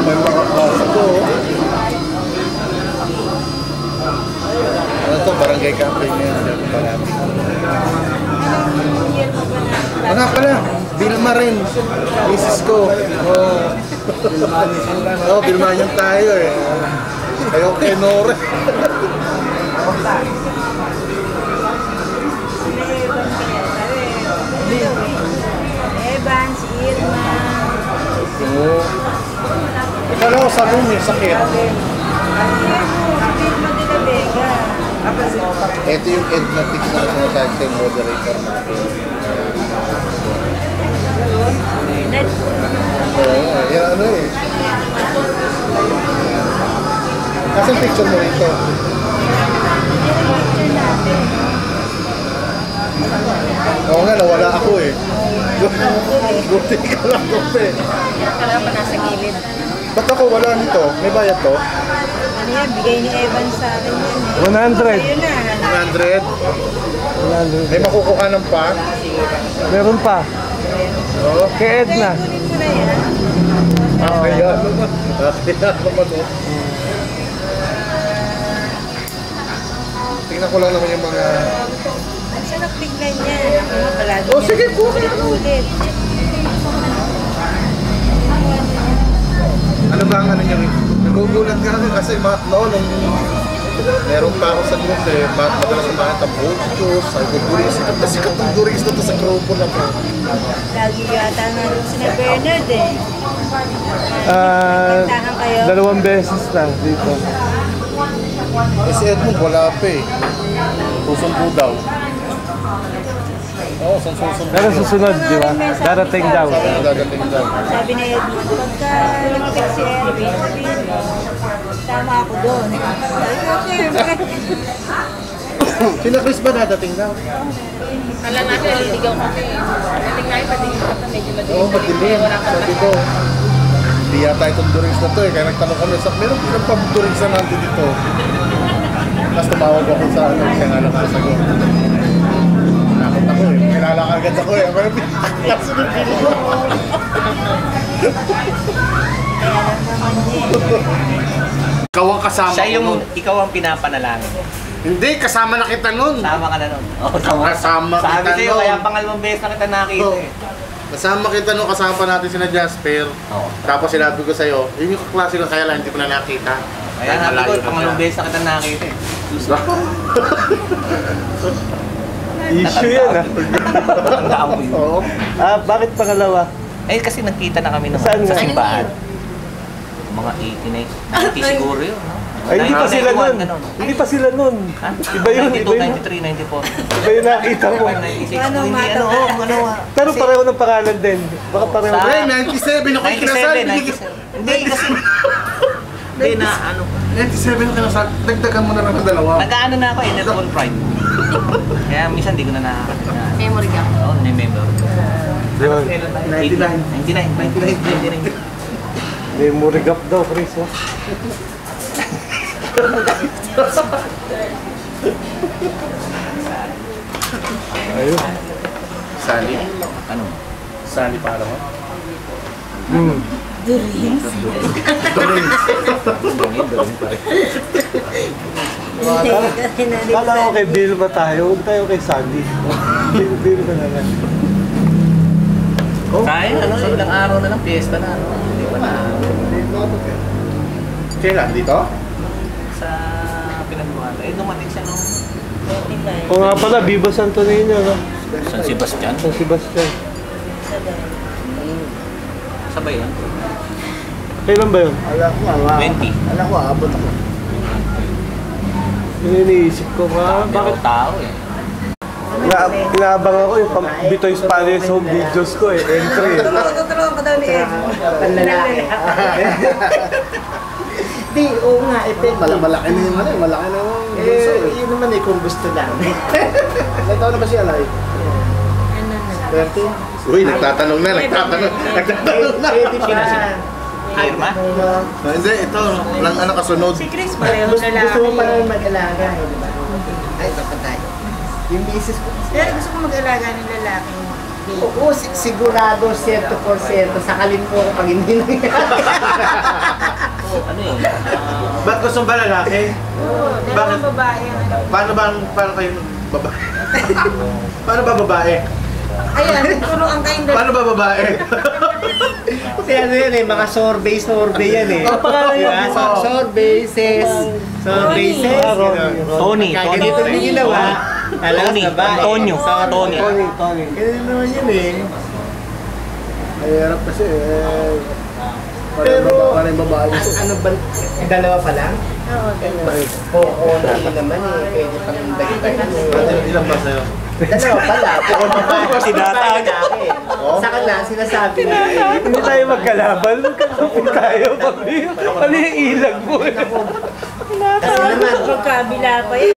may makakasa ko. Ano to, barangay camping na yan. Ano pala? Bilma rin. Misis ko. Oo, Bilmanyan tayo eh. Ayaw kay Nore. Evan, si Irma. Oo. Ikala ko sa room eh, sakit. Ito yung Ednatic na sinasagtay moderator natin. Yan ano eh. Nasaan picture mo rito? Oo nga, nawala ako eh. Buti ka lang ko eh. Kala pa nasa gilid. Ba't ako wala nito? May bayad to? Ano yan? Bigay ni Evan sa akin yan. 100. Ayun na. 100? 100. May makukuhanan pa? Meron pa. Oo. Kay Edna. Kunin ko na yan. Kaya naman. Kaya naman oh. Tingnan ko lang naman yung mga... Ang sarap tignan niya. Ako nga palagi. Oh, sige, kunin ko. Ulit. Ano ba ang ano niya? Nagugulat ka kasi noon nung meron pa ako sa group eh, madalas umahat ang Bogos, sabi ko, sikat ng Duris na to sa grupo na to. Lagi yata nga rin sila Bernard eh. Nagtahan kayo. 2 beses na dito. Eh si Edmund wala pa eh. Susumpo daw. Oo, susumpo. Pero susunod, di ba? Darating daw. Dadating daw. Sabi ni Edmund, pagka lumapit si Erwin, sabihin mo, tama ako doon. Sabi ko, okay. Sina Chris ba dadating daw? Kala natin, naliligaw kami. Dating na ipatingin ka pa medyo madilim. Oo, madilim. Sabi ko, hindi yata itong Duris na to eh. Kaya nagtanong kami, meron ko ng pang-Duris na natin dito. Tapos tumawag ako sa ano, kaya nga lang ko sa group. Nakot ako eh. Kilala ka agad ako eh. Pero kasi ng piling ko. Ikaw ang kasama Siya yung, ko nun. ikaw ang pinapanalangin. Hindi, kasama na kita nun. Sama ka na nun. Oo, Kasama Sabi kita sa'yo, nun. kaya pangalawang beses na kita nakita eh. Kasama kita nung kasama pa natin sina Jasper. Oo. Tapos sinabi ko sa'yo, yun yung kaklase lang kaya lang hindi ko na nakita. Kaya sabi ko, pangalawang beses na kita nakita eh. Issue yan ah. Tandaan mo yun. Oo. Bakit pangalawa? Eh kasi nagkita na kami naman Saan sa nga? simbahan. Mga 89, 90 siguro yun. No? Ay, hindi pa sila nun. Hindi pa sila nun. Ha? Iba yun, iba 92, yun. 93, 94. Iba yung nakita mo. 96, Ano, hindi mata ano, ka? ano. Pero pareho ng pangalan din. Baka pareho. Sa- Hey, 97 ako kinasal. 97. Hindi kasi, hindi na ano. 97 ako kinasal. Dagdagan mo na lang ng dalawa. Nag-ano na ako eh, Netball Pride. Kaya minsan hindi ko na nakakita. Memory ka. Oo, na-member. Yun. 99. Memory gap daw, Chris. Oh. Ayun. Sali. Ano? Sali para mo. Durins. Kala ko kay Bill ba tayo? Huwag tayo kay Sandy. Bill ka na lang. Kaya ano, ilang araw na lang, fiesta na. Ano? Hindi pa na. Kailan? Dito? Sa pinagbuhan. Eh, dumating siya nung O nga pala, Viva Santo Niño, no? San Sebastian. San Sebastian. Sabay yan. Kailan ba yun? Alam ko, 20. Alam ko, abot ako. Yun iniisip ko nga. Bakit Bakit? tao eh? Inaabang ako yung Bitoy Spanish home videos ko eh. Entry eh. Tutulungan ko daw ni Edmund. Panlalaki. Di, oo nga, Malaki na yung ano eh. Malaki na yung bunso eh. yun naman eh kung gusto lang. Ilan taon na ba siya, Lai? Ano na? 30? Uy, nagtatanong na. Nagtatanong na. Pwede pa. Irma? Hindi, ito. Walang anak kasunod. Si Chris pareho Gusto lalaki. mo pa naman mag-alaga, eh, di ba? Ay, patay. Yung misis ko. Pero gusto ko mag-alaga ng lalaki. Oo, sigurado, 100% sakalin po ako pag hindi nangyari. Ano eh? Ba't gusto ba lalaki? Bakit? babae yan. Paano kayo babae? Paano ba babae? Ayan, turuan kayong Paano ba babae? Kasi ano yan eh, mga sorbet yan eh. Ang pangalan yun. Diba? Sorbet, sis. Tony. Ganito din ginawa. Tony. Antonio. Tony. Ganyan naman yun eh. Ay, harap kasi eh. Pero, Parang yung babae ito. Ano ba? Dalawa pa lang? Oo, Oo, hindi naman eh. Pwede pang dagdag. ilan ba sa'yo? Dalawa pala. Pero babae. Sinatag. Lalaki. Sa kanila, sinasabi niya. Hindi tayo magkalaban. Magkalaban tayo. Ano yung ilag mo? Kasi naman, Magkabila pa yun.